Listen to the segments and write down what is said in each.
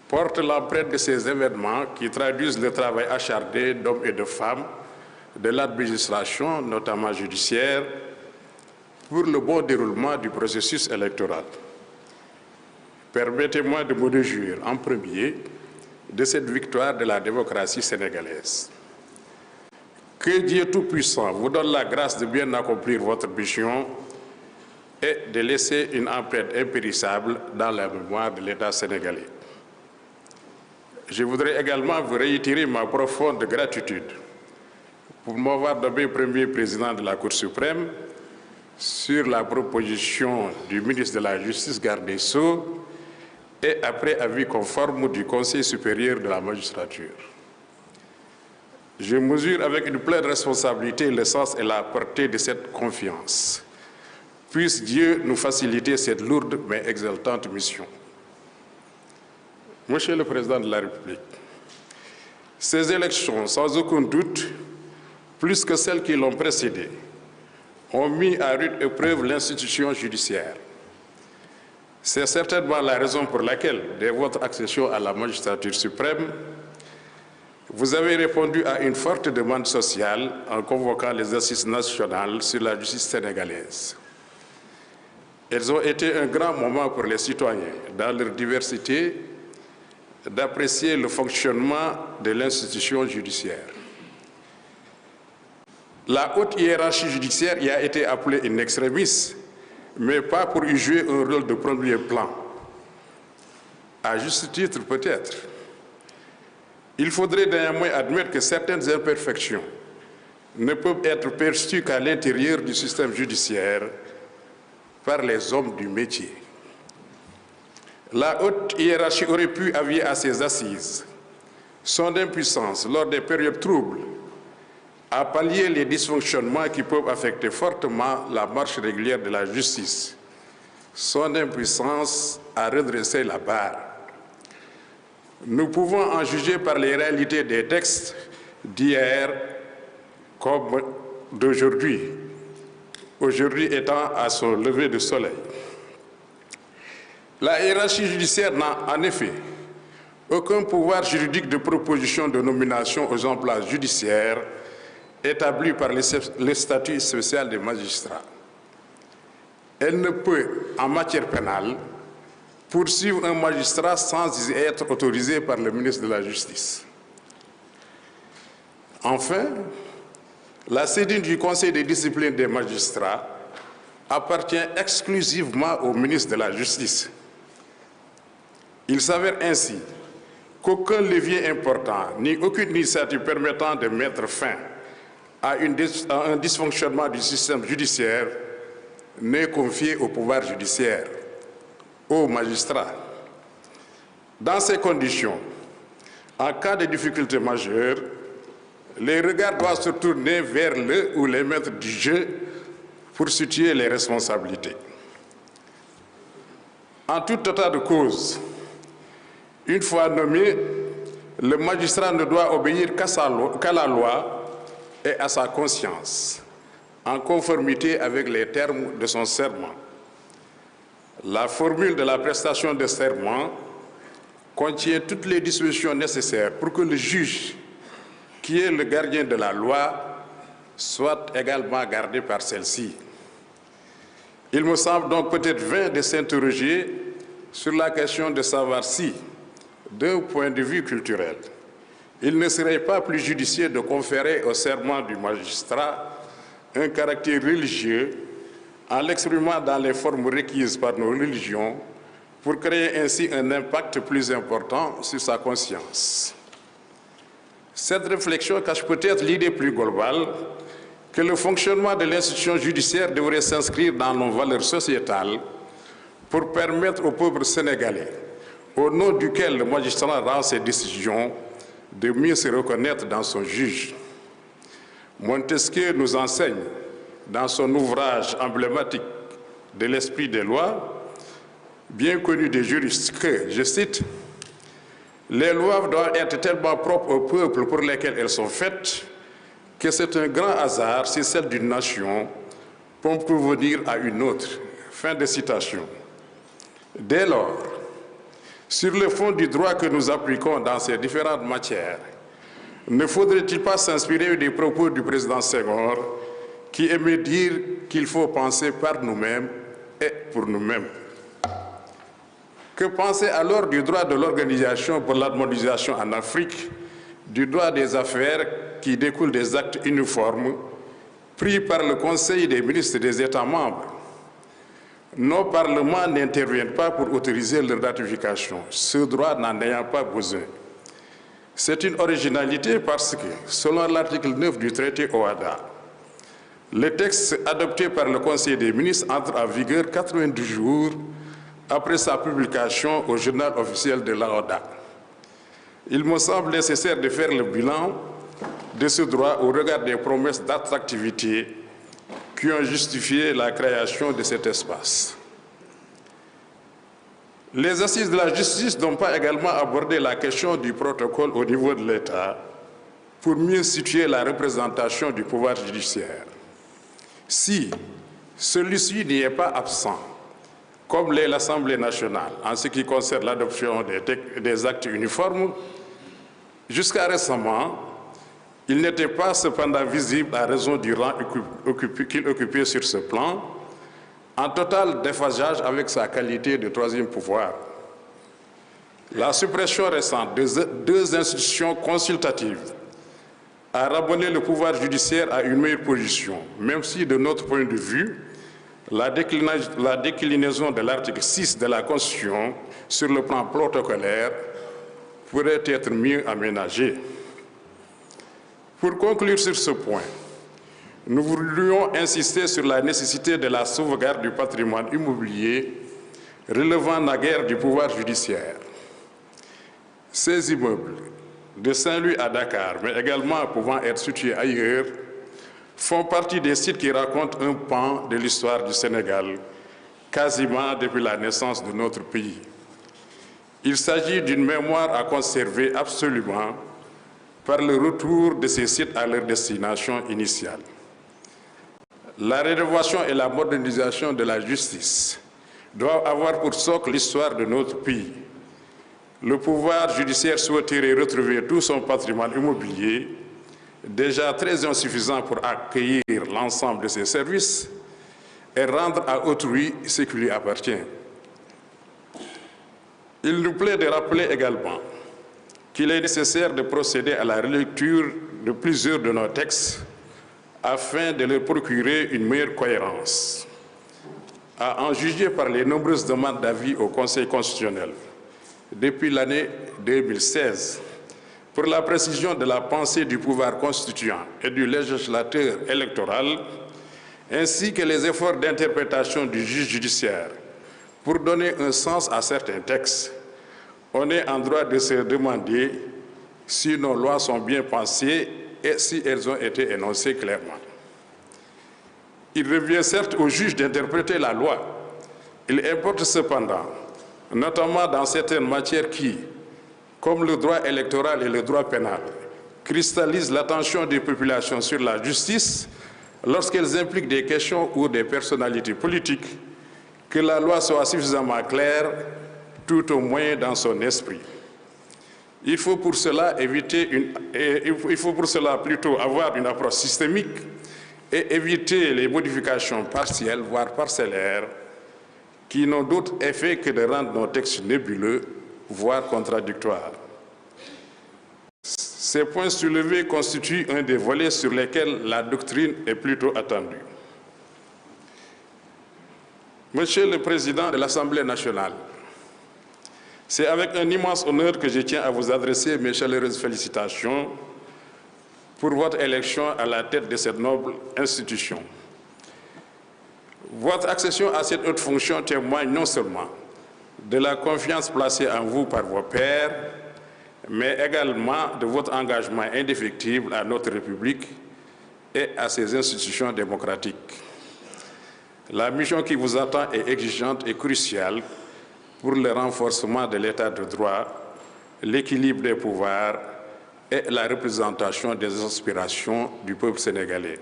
porte l'empreinte de ces événements qui traduisent le travail acharné d'hommes et de femmes de l'administration, notamment judiciaire, pour le bon déroulement du processus électoral. Permettez-moi de me réjouir en premier de cette victoire de la démocratie sénégalaise. Que Dieu Tout-Puissant vous donne la grâce de bien accomplir votre mission et de laisser une empreinte impérissable dans la mémoire de l'État sénégalais. Je voudrais également vous réitérer ma profonde gratitude pour m'avoir nommé premier président de la Cour suprême sur la proposition du ministre de la Justice, garde des Sceaux, et après avis conforme du Conseil supérieur de la magistrature. Je mesure avec une pleine responsabilité le sens et la portée de cette confiance. Puisse Dieu nous faciliter cette lourde mais exaltante mission. Monsieur le Président de la République, ces élections, sans aucun doute, plus que celles qui l'ont précédée, ont mis à rude épreuve l'institution judiciaire. C'est certainement la raison pour laquelle, dès votre accession à la magistrature suprême, vous avez répondu à une forte demande sociale en convoquant les assises nationales sur la justice sénégalaise. Elles ont été un grand moment pour les citoyens, dans leur diversité, d'apprécier le fonctionnement de l'institution judiciaire. La haute hiérarchie judiciaire y a été appelée in extremis, mais pas pour y jouer un rôle de premier plan. À juste titre, peut-être. Il faudrait néanmoins admettre que certaines imperfections ne peuvent être perçues qu'à l'intérieur du système judiciaire par les hommes du métier. La haute hiérarchie aurait pu avouer à ses assises son impuissance lors des périodes troubles à pallier les dysfonctionnements qui peuvent affecter fortement la marche régulière de la justice, son impuissance à redresser la barre. Nous pouvons en juger par les réalités des textes d'hier comme d'aujourd'hui, aujourd'hui étant à son lever de soleil. La hiérarchie judiciaire n'a en effet aucun pouvoir juridique de proposition de nomination aux emplois judiciaires établi par le statut spécial des magistrats. Elle ne peut, en matière pénale, poursuivre un magistrat sans y être autorisé par le ministre de la Justice. Enfin, la saisine du Conseil de discipline des magistrats appartient exclusivement au ministre de la Justice. Il s'avère ainsi qu'aucun levier important, ni aucune initiative permettant de mettre fin à un dysfonctionnement du système judiciaire n'est confié au pouvoir judiciaire, aux magistrats. Dans ces conditions, en cas de difficulté majeure, les regards doivent se tourner vers le ou les maîtres du jeu pour situer les responsabilités. En tout état de cause, une fois nommé, le magistrat ne doit obéir qu'à la loi et à sa conscience, en conformité avec les termes de son serment. La formule de la prestation de serment contient toutes les dispositions nécessaires pour que le juge, qui est le gardien de la loi, soit également gardé par celle-ci. Il me semble donc peut-être vain de s'interroger sur la question de savoir si, d'un point de vue culturel, il ne serait pas plus judicieux de conférer au serment du magistrat un caractère religieux en l'exprimant dans les formes requises par nos religions pour créer ainsi un impact plus important sur sa conscience. Cette réflexion cache peut-être l'idée plus globale que le fonctionnement de l'institution judiciaire devrait s'inscrire dans nos valeurs sociétales pour permettre au peuple sénégalais, au nom duquel le magistrat rend ses décisions, de mieux se reconnaître dans son juge. Montesquieu nous enseigne, dans son ouvrage emblématique de l'esprit des lois, bien connu des juristes, que, je cite, « Les lois doivent être tellement propres au peuple pour lesquels elles sont faites que c'est un grand hasard si celle d'une nation peut convenir à une autre. » Fin de citation. Dès lors, Sur le fond du droit que nous appliquons dans ces différentes matières, ne faudrait-il pas s'inspirer des propos du président Senghor qui aimait dire qu'il faut penser par nous-mêmes et pour nous-mêmes? Que penser alors du droit de l'Organisation pour l'harmonisation en Afrique, du droit des affaires qui découle des actes uniformes pris par le Conseil des ministres des États membres? Nos parlements n'interviennent pas pour autoriser leur ratification, ce droit n'en ayant pas besoin. C'est une originalité parce que, selon l'article 9 du traité OHADA, le texte adopté par le Conseil des ministres entre en vigueur 90 jours après sa publication au journal officiel de l'OHADA. Il me semble nécessaire de faire le bilan de ce droit au regard des promesses d'attractivité qui ont justifié la création de cet espace. Les assises de la justice n'ont pas également abordé la question du protocole au niveau de l'État pour mieux situer la représentation du pouvoir judiciaire. Si celui-ci n'y est pas absent, comme l'est l'Assemblée nationale en ce qui concerne l'adoption des actes uniformes, jusqu'à récemment, il n'était pas cependant visible à raison du rang qu'il occupait sur ce plan, en total déphasage avec sa qualité de troisième pouvoir. La suppression récente de deux institutions consultatives a ramené le pouvoir judiciaire à une meilleure position, même si, de notre point de vue, la déclinaison de l'article 6 de la Constitution sur le plan protocolaire pourrait être mieux aménagée. Pour conclure sur ce point, nous voudrions insister sur la nécessité de la sauvegarde du patrimoine immobilier relevant naguère du pouvoir judiciaire. Ces immeubles, de Saint-Louis à Dakar, mais également pouvant être situés ailleurs, font partie des sites qui racontent un pan de l'histoire du Sénégal, quasiment depuis la naissance de notre pays. Il s'agit d'une mémoire à conserver absolument par le retour de ces sites à leur destination initiale. La rénovation et la modernisation de la justice doivent avoir pour socle l'histoire de notre pays. Le pouvoir judiciaire souhaiterait retrouver tout son patrimoine immobilier, déjà très insuffisant pour accueillir l'ensemble de ses services, et rendre à autrui ce qui lui appartient. Il nous plaît de rappeler également qu'il est nécessaire de procéder à la relecture de plusieurs de nos textes afin de leur procurer une meilleure cohérence. À en juger par les nombreuses demandes d'avis au Conseil constitutionnel depuis l'année 2016, pour la précision de la pensée du pouvoir constituant et du législateur électoral, ainsi que les efforts d'interprétation du juge judiciaire pour donner un sens à certains textes, on est en droit de se demander si nos lois sont bien pensées et si elles ont été énoncées clairement. Il revient certes au juge d'interpréter la loi. Il importe cependant, notamment dans certaines matières qui, comme le droit électoral et le droit pénal, cristallisent l'attention des populations sur la justice lorsqu'elles impliquent des questions ou des personnalités politiques, que la loi soit suffisamment claire, tout au moins dans son esprit. Il faut pour cela plutôt avoir une approche systémique et éviter les modifications partielles, voire parcellaires, qui n'ont d'autre effet que de rendre nos textes nébuleux, voire contradictoires. Ces points soulevés constituent un des volets sur lesquels la doctrine est plutôt attendue. Monsieur le Président de l'Assemblée nationale, c'est avec un immense honneur que je tiens à vous adresser mes chaleureuses félicitations pour votre élection à la tête de cette noble institution. Votre accession à cette haute fonction témoigne non seulement de la confiance placée en vous par vos pairs, mais également de votre engagement indéfectible à notre République et à ses institutions démocratiques. La mission qui vous attend est exigeante et cruciale pour le renforcement de l'état de droit, l'équilibre des pouvoirs et la représentation des aspirations du peuple sénégalais.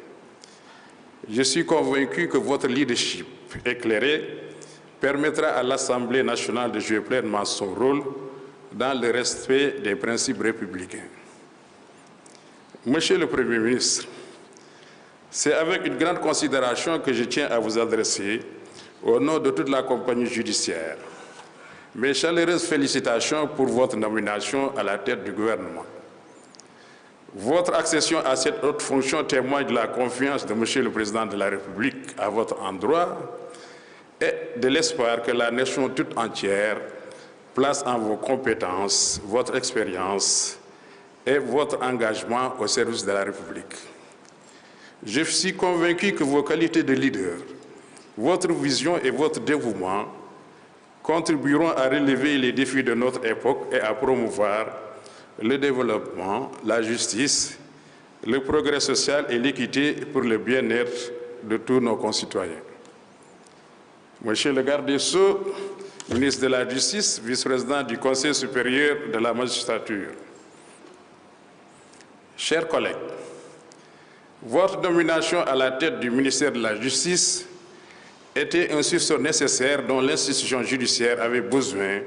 Je suis convaincu que votre leadership éclairé permettra à l'Assemblée nationale de jouer pleinement son rôle dans le respect des principes républicains. Monsieur le Premier ministre, c'est avec une grande considération que je tiens à vous adresser, au nom de toute la compagnie judiciaire, mes chaleureuses félicitations pour votre nomination à la tête du gouvernement. Votre accession à cette haute fonction témoigne de la confiance de Monsieur le Président de la République à votre endroit et de l'espoir que la nation toute entière place en vos compétences, votre expérience et votre engagement au service de la République. Je suis convaincu que vos qualités de leader, votre vision et votre dévouement contribueront à relever les défis de notre époque et à promouvoir le développement, la justice, le progrès social et l'équité pour le bien-être de tous nos concitoyens. Monsieur le garde des Sceaux, ministre de la Justice, vice-président du Conseil supérieur de la magistrature, chers collègues, votre nomination à la tête du ministère de la Justice était un sursaut nécessaire dont l'institution judiciaire avait besoin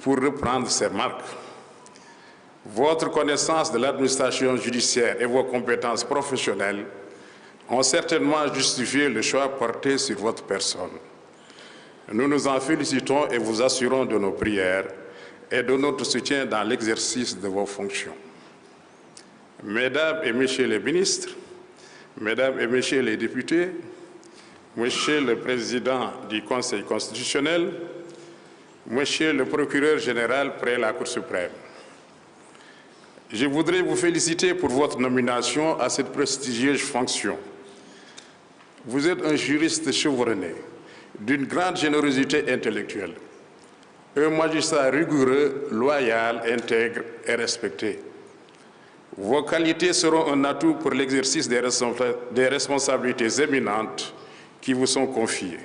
pour reprendre ses marques. Votre connaissance de l'administration judiciaire et vos compétences professionnelles ont certainement justifié le choix porté sur votre personne. Nous nous en félicitons et vous assurons de nos prières et de notre soutien dans l'exercice de vos fonctions. Mesdames et Messieurs les ministres, Mesdames et Messieurs les députés, Monsieur le Président du Conseil constitutionnel, Monsieur le Procureur général près la Cour suprême, je voudrais vous féliciter pour votre nomination à cette prestigieuse fonction. Vous êtes un juriste chevronné, d'une grande générosité intellectuelle, un magistrat rigoureux, loyal, intègre et respecté. Vos qualités seront un atout pour l'exercice des responsabilités éminentes qui vous sont confiées.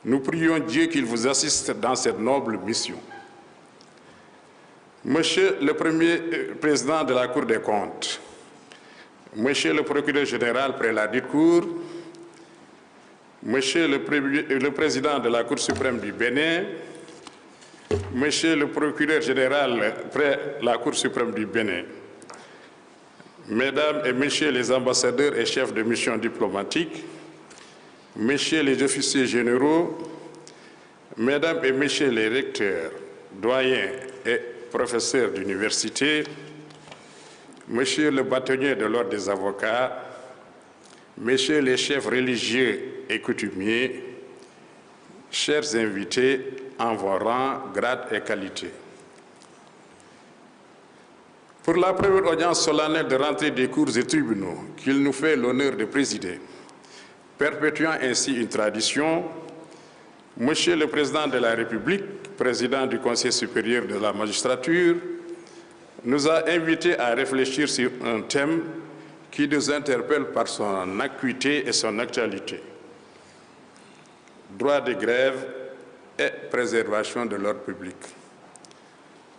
Nous prions Dieu qu'il vous assiste dans cette noble mission. Monsieur le Premier Président de la Cour des comptes, Monsieur le Procureur général près la dite Cour, Monsieur le Président de la Cour suprême du Bénin, Monsieur le Procureur général près la Cour suprême du Bénin, Mesdames et Messieurs les ambassadeurs et chefs de mission diplomatique, Messieurs les officiers généraux, Mesdames et Messieurs les recteurs, doyens et professeurs d'université, Monsieur le bâtonnier de l'ordre des avocats, Messieurs les chefs religieux et coutumiers, chers invités en vos rangs, grades et qualités. Pour la première audience solennelle de rentrée des cours et tribunaux qu'il nous fait l'honneur de présider, perpétuant ainsi une tradition, Monsieur le Président de la République, Président du Conseil supérieur de la magistrature, nous a invités à réfléchir sur un thème qui nous interpelle par son acuité et son actualité. Droit de grève et préservation de l'ordre public.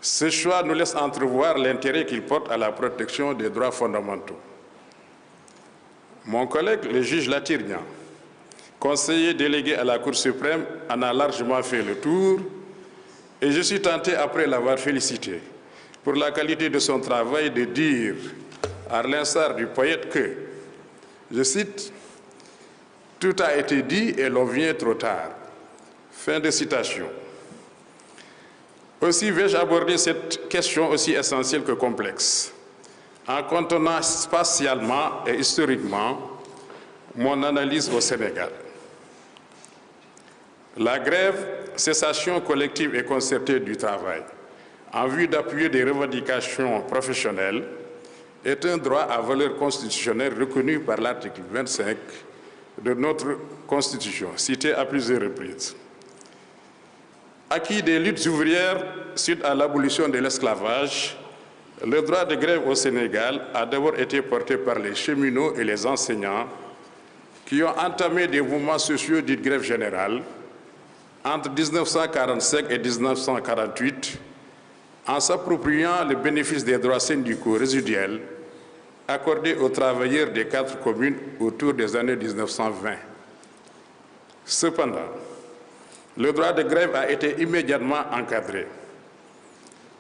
Ce choix nous laisse entrevoir l'intérêt qu'il porte à la protection des droits fondamentaux. Mon collègue, le juge Latirnian, conseiller délégué à la Cour suprême, en a largement fait le tour et je suis tenté, après l'avoir félicité pour la qualité de son travail, de dire, à l'instar du poète, que, je cite, « Tout a été dit et l'on vient trop tard ». Fin de citation. Aussi vais-je aborder cette question aussi essentielle que complexe, en contenant spatialement et historiquement mon analyse au Sénégal. La grève, cessation collective et concertée du travail, en vue d'appuyer des revendications professionnelles, est un droit à valeur constitutionnelle reconnu par l'article 25 de notre Constitution, cité à plusieurs reprises. Acquis des luttes ouvrières suite à l'abolition de l'esclavage, le droit de grève au Sénégal a d'abord été porté par les cheminots et les enseignants qui ont entamé des mouvements sociaux dits de grève générale entre 1945 et 1948 en s'appropriant le bénéfice des droits syndicaux résiduels accordés aux travailleurs des 4 communes autour des années 1920. Cependant, le droit de grève a été immédiatement encadré.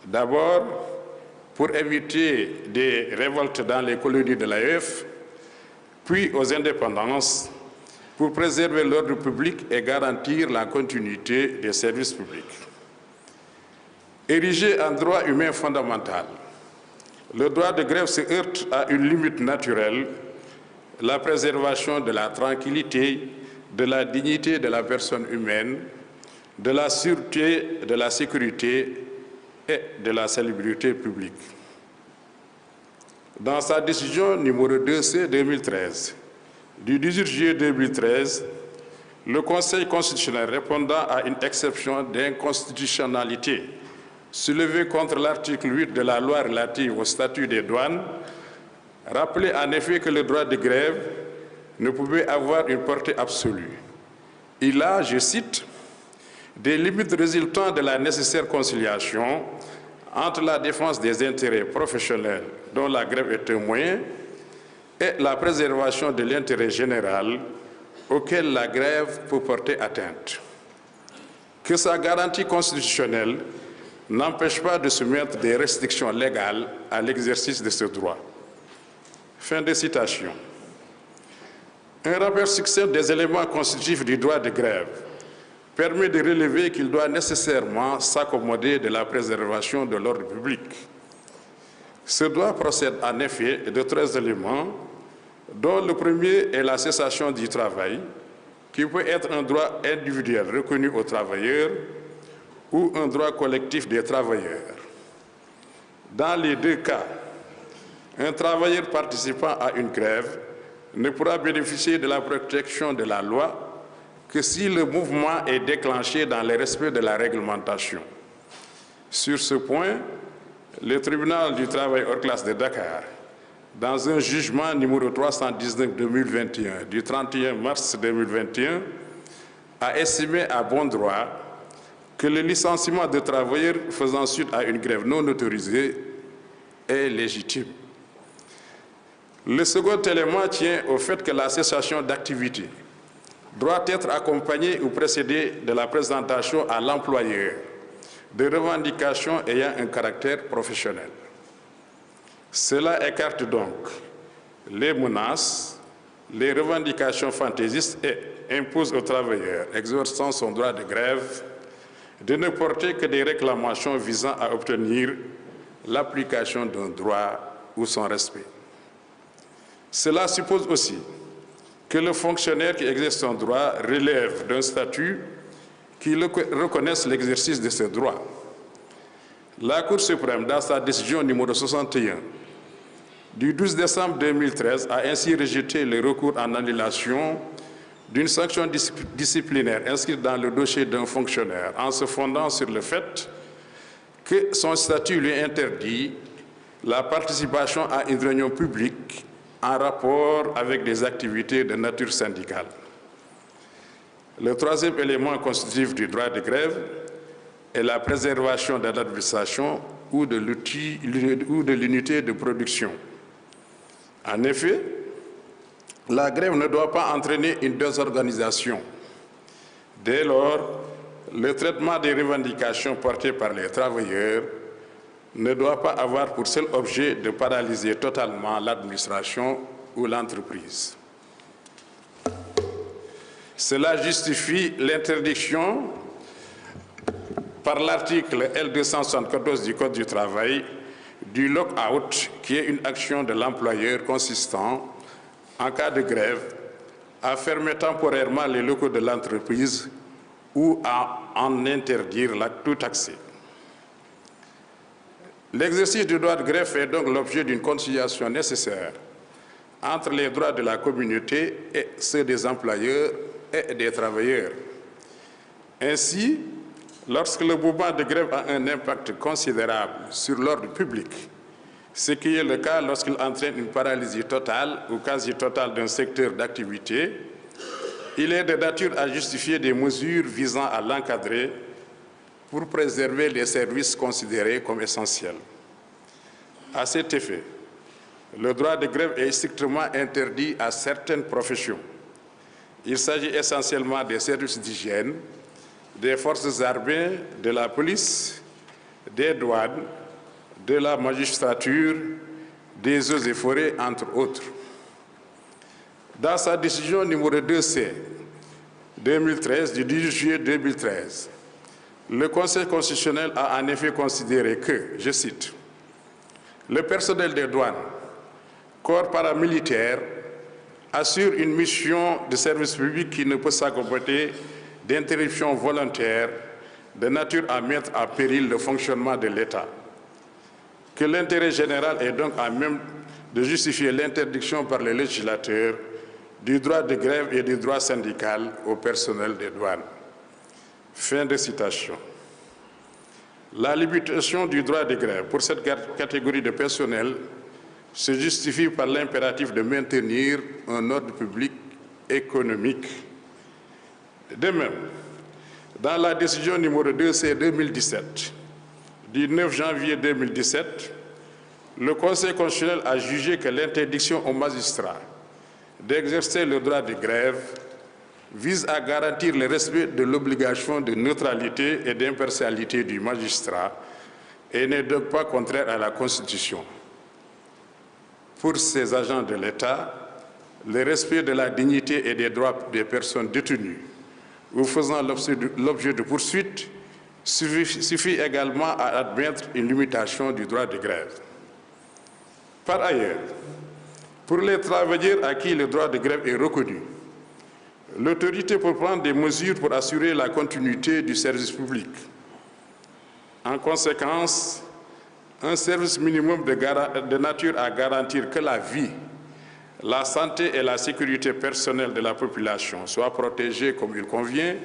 D'abord, pour éviter des révoltes dans les colonies de l'AEF, puis aux indépendances, pour préserver l'ordre public et garantir la continuité des services publics. Érigé en droit humain fondamental, le droit de grève se heurte à une limite naturelle, la préservation de la tranquillité, de la dignité de la personne humaine, de la sûreté, de la sécurité et de la salubrité publique. Dans sa décision numéro 2C 2013, du 18 juillet 2013, le Conseil constitutionnel, répondant à une exception d'inconstitutionnalité soulevée contre l'article 8 de la loi relative au statut des douanes, rappelait en effet que le droit de grève ne pouvait avoir une portée absolue. Il a, je cite, des limites résultant de la nécessaire conciliation entre la défense des intérêts professionnels dont la grève est un moyen et la préservation de l'intérêt général auquel la grève peut porter atteinte. Que sa garantie constitutionnelle n'empêche pas de soumettre des restrictions légales à l'exercice de ce droit. Fin de citation. Un rappel succinct des éléments constitutifs du droit de grève permet de relever qu'il doit nécessairement s'accommoder de la préservation de l'ordre public. Ce droit procède en effet de 13 éléments, dont le premier est la cessation du travail, qui peut être un droit individuel reconnu aux travailleurs ou un droit collectif des travailleurs. Dans les deux cas, un travailleur participant à une grève ne pourra bénéficier de la protection de la loi que si le mouvement est déclenché dans le respect de la réglementation. Sur ce point, le tribunal du travail hors classe de Dakar, dans un jugement numéro 319-2021 du 31 mars 2021, a estimé à bon droit que le licenciement de travailleurs faisant suite à une grève non autorisée est légitime. Le second élément tient au fait que la cessation d'activité doit être accompagnée ou précédée de la présentation à l'employeur de revendications ayant un caractère professionnel. Cela écarte donc les menaces, les revendications fantaisistes et impose aux travailleurs exerçant son droit de grève de ne porter que des réclamations visant à obtenir l'application d'un droit ou son respect. Cela suppose aussi que le fonctionnaire qui exerce son droit relève d'un statut qui reconnaisse l'exercice de ce droit. La Cour suprême, dans sa décision numéro 61 du 12 décembre 2013, a ainsi rejeté le recours en annulation d'une sanction disciplinaire inscrite dans le dossier d'un fonctionnaire en se fondant sur le fait que son statut lui interdit la participation à une réunion publique en rapport avec des activités de nature syndicale. Le troisième élément constitutif du droit de grève est la préservation de l'administration ou de l'unité de production. En effet, la grève ne doit pas entraîner une désorganisation. Dès lors, le traitement des revendications portées par les travailleurs ne doit pas avoir pour seul objet de paralyser totalement l'administration ou l'entreprise. Cela justifie l'interdiction par l'article L274 du Code du travail du lock-out, qui est une action de l'employeur consistant, en cas de grève, à fermer temporairement les locaux de l'entreprise ou à en interdire tout accès. L'exercice du droit de grève fait donc l'objet d'une conciliation nécessaire entre les droits de la communauté et ceux des employeurs et des travailleurs. Ainsi, lorsque le mouvement de grève a un impact considérable sur l'ordre public, ce qui est le cas lorsqu'il entraîne une paralysie totale ou quasi totale d'un secteur d'activité, il est de nature à justifier des mesures visant à l'encadrer pour préserver les services considérés comme essentiels. À cet effet, le droit de grève est strictement interdit à certaines professions. Il s'agit essentiellement des services d'hygiène, des forces armées, de la police, des douanes, de la magistrature, des eaux et forêts, entre autres. Dans sa décision numéro 2C 2013 du 18 juillet 2013, le Conseil constitutionnel a en effet considéré que, je cite, « Le personnel des douanes, corps paramilitaire, assure une mission de service public qui ne peut s'accompagner d'interruption volontaire de nature à mettre en péril le fonctionnement de l'État, que l'intérêt général est donc à même de justifier l'interdiction par le législateur du droit de grève et du droit syndical au personnel des douanes. » Fin de citation. La limitation du droit de grève pour cette catégorie de personnel se justifie par l'impératif de maintenir un ordre public économique. De même, dans la décision numéro 2C 2017 du 9 janvier 2017, le Conseil constitutionnel a jugé que l'interdiction aux magistrats d'exercer le droit de grève vise à garantir le respect de l'obligation de neutralité et d'impartialité du magistrat et n'est donc pas contraire à la Constitution. Pour ces agents de l'État, le respect de la dignité et des droits des personnes détenues ou faisant l'objet de poursuites suffit également à admettre une limitation du droit de grève. Par ailleurs, pour les travailleurs à qui le droit de grève est reconnu, l'autorité peut prendre des mesures pour assurer la continuité du service public. En conséquence, un service minimum de nature à garantir que la vie, la santé et la sécurité personnelle de la population soient protégées comme il convient,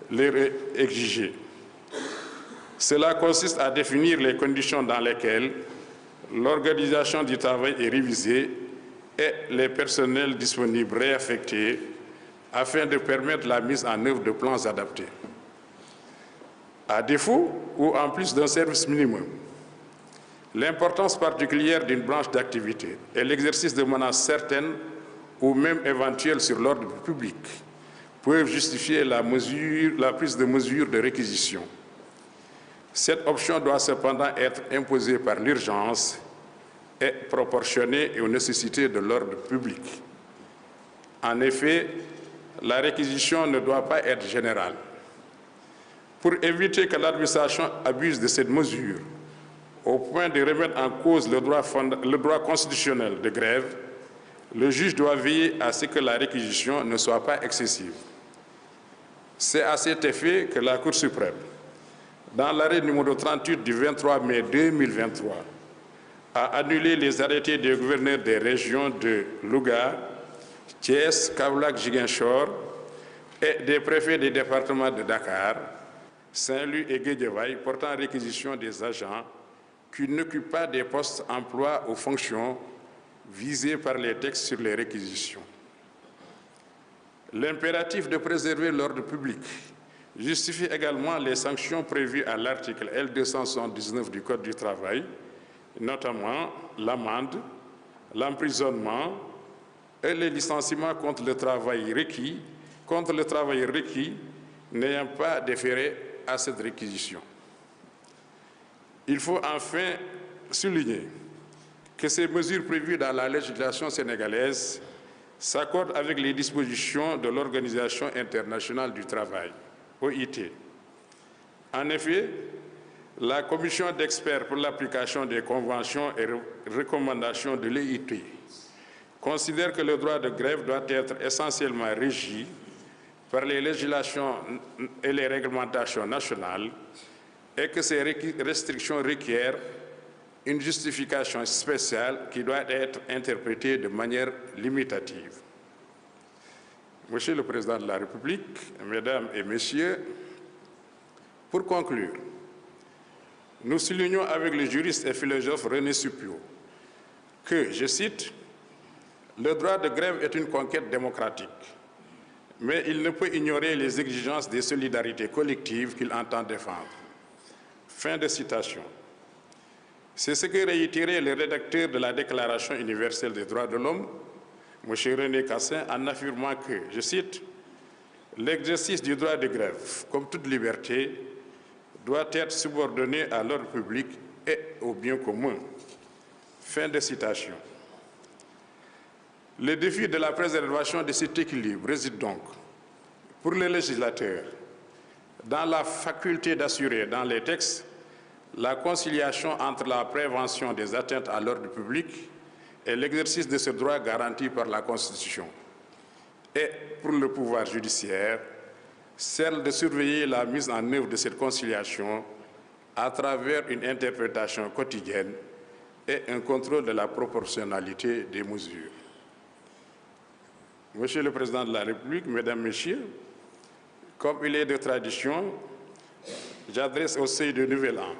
leur est exigé. Cela consiste à définir les conditions dans lesquelles l'organisation du travail est révisée et les personnels disponibles réaffectés afin de permettre la mise en œuvre de plans adaptés. À défaut ou en plus d'un service minimum, l'importance particulière d'une branche d'activité et l'exercice de menaces certaines ou même éventuelles sur l'ordre public peuvent justifier la prise de mesures de réquisition. Cette option doit cependant être imposée par l'urgence et proportionnée aux nécessités de l'ordre public. En effet, la réquisition ne doit pas être générale. Pour éviter que l'administration abuse de cette mesure au point de remettre en cause le droit constitutionnel de grève, le juge doit veiller à ce que la réquisition ne soit pas excessive. C'est à cet effet que la Cour suprême, dans l'arrêt numéro 38 du 23 mai 2023, a annulé les arrêtés des gouverneurs des régions de Louga, Thiès, Kaolack, Ziguinchor et des préfets des départements de Dakar, Saint-Louis et Guédiawaye portant réquisition des agents qui n'occupent pas des postes emploi ou fonctions visés par les textes sur les réquisitions. L'impératif de préserver l'ordre public justifie également les sanctions prévues à l'article L279 du Code du travail, notamment l'amende, l'emprisonnement et le licenciement contre le travail requis n'ayant pas déféré à cette réquisition. Il faut enfin souligner que ces mesures prévues dans la législation sénégalaise s'accordent avec les dispositions de l'Organisation internationale du travail, OIT. En effet, la commission d'experts pour l'application des conventions et recommandations de l'OIT considère que le droit de grève doit être essentiellement régi par les législations et les réglementations nationales et que ces restrictions requièrent une justification spéciale qui doit être interprétée de manière limitative. Monsieur le Président de la République, Mesdames et Messieurs, pour conclure, nous soulignons avec le juriste et philosophe René Suppiot que, je cite, « Le droit de grève est une conquête démocratique, mais il ne peut ignorer les exigences des solidarités collectives qu'il entend défendre. » Fin de citation. C'est ce que réitérait le rédacteur de la Déclaration universelle des droits de l'homme, M. René Cassin, en affirmant que, je cite, « L'exercice du droit de grève, comme toute liberté, doit être subordonné à l'ordre public et au bien commun. Fin de citation. Le défi de la préservation de cet équilibre réside donc, pour les législateurs, dans la faculté d'assurer dans les textes la conciliation entre la prévention des atteintes à l'ordre public et l'exercice de ce droit garanti par la Constitution. Et pour le pouvoir judiciaire, celle de surveiller la mise en œuvre de cette conciliation à travers une interprétation quotidienne et un contrôle de la proportionnalité des mesures. Monsieur le Président de la République, Mesdames, Messieurs, comme il est de tradition, j'adresse au seuil de Nouvel An